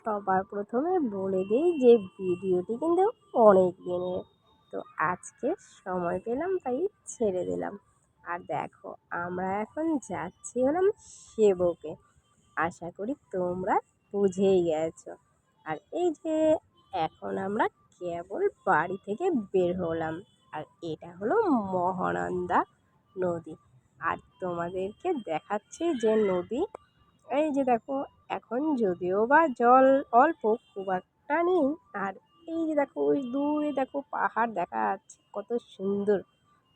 সবার প্রথমে বলে দিই যে ভিডিওটি কিন্তু অনেক দিনের। তো আজকে সময় পেলাম তাই ছেড়ে দিলাম। আর দেখো আমরা এখন যাচ্ছি হলাম সেবকে। আশা করি তোমরা বুঝেই গেছো। আর এই যে এখন আমরা কেবল বাড়ি থেকে বের হলাম। আর এটা হলো মহানন্দা নদী। আর তোমাদেরকে দেখাচ্ছি যে নদী, এই যে দেখো এখন যদিও বা জল অল্প, খুব একটা নেই। আর এই যে দেখো ওই দূরে দেখো পাহাড় দেখা যাচ্ছে কত সুন্দর।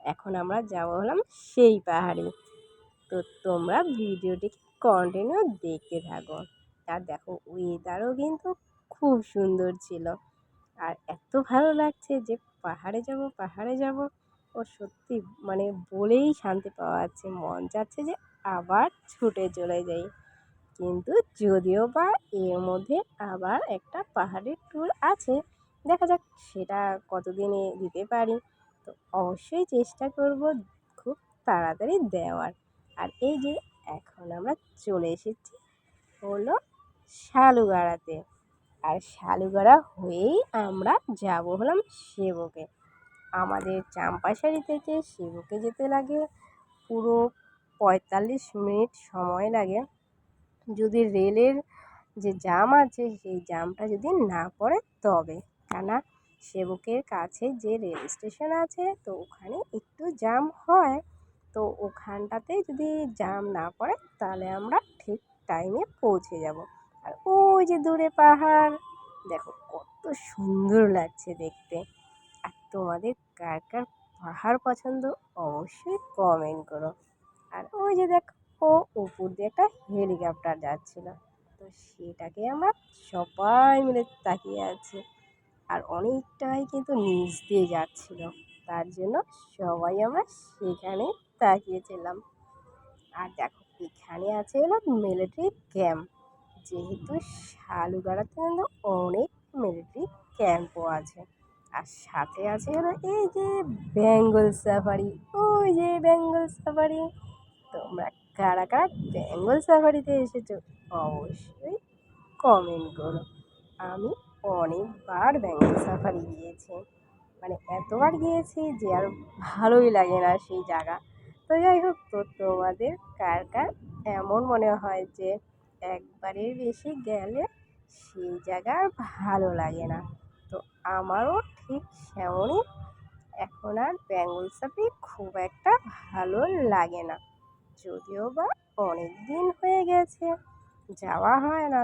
এখন আমরা যাব হলাম সেই পাহাড়ে। তো তোমরা ভিডিওটি কন্টিনিউ দেখতে থাকো। আর দেখো ওয়েদারও কিন্তু খুব সুন্দর ছিল। আর এত ভালো লাগছে যে পাহাড়ে যাব পাহাড়ে যাব। ও সত্যি মানে বলেই শান্তি পাওয়া যাচ্ছে, মন চাচ্ছে যে আবার ছুটে চলে যাই। কিন্তু যদিও বা এর মধ্যে আবার একটা পাহাড়ের ট্যুর আছে, দেখা যাক সেটা কতদিনে দিতে পারি। তো অবশ্যই চেষ্টা করব খুব তাড়াতাড়ি দেওয়ার। আর এই যে এখন আমরা চলে এসেছি হলো শালুগাড়াতে। আর শালুগাড়া হয়েই আমরা যাব হলাম সেবকে। আমাদের চাম্পাশাড়ি থেকে সেবকে যেতে লাগে পুরো 45 মিনিট সময় লাগে, যদি রেলের যে জ্যাম আছে সেই জ্যামটা যদি না পড়ে তবে। কেননা সেবকের কাছে যে রেল স্টেশন আছে তো ওখানে একটু জ্যাম হয়। তো ওখানটাতে যদি জ্যাম না পড়ে তাহলে আমরা ঠিক টাইমে পৌঁছে যাব। আর ওই যে দূরে পাহাড় দেখো কত সুন্দর লাগছে দেখতে। আর তোমাদের কার কার পাহাড় পছন্দ অবশ্যই কমেন্ট করো। আর ওই যে দেখো উপর দিয়ে একটা হেলিকপ্টার যাচ্ছিল, তো সেটাকে আমরা সবাই মিলে তাকিয়ে আছি। আর অনেকটাই কিন্তু নিচ দিয়ে যাচ্ছিল, তার জন্য সবাই আমরা সেখানে তাকিয়েছিলাম। আর দেখো এখানে আছে হলো মিলিটারি ক্যাম্প, যেহেতু শালুগাড়াতে কিন্তু অনেক মিলিটারি ক্যাম্পও আছে। আর সাথে আছে হলো এই যে বেঙ্গল সাফারি, ওই যে বেঙ্গল সাফারি। তোমরা কারা কারা বেঙ্গল সাফারিতে এসেছো অবশ্যই কমেন্ট করো। আমি অনেকবার বেঙ্গল সাফারি গিয়েছি, মানে এতবার গিয়েছি যে আর ভালোই লাগে না সেই জায়গা। তো যাই হোক, তো তোমাদের কার কার এমন মনে হয় যে একবারের বেশি গেলে সেই জায়গা আর ভালো লাগে না? তো আমারও ঠিক সেমনই, এখন আর বেঙ্গল সাফারি খুব একটা ভালো লাগে না, যদিও বা অনেক দিন হয়ে গেছে যাওয়া হয় না।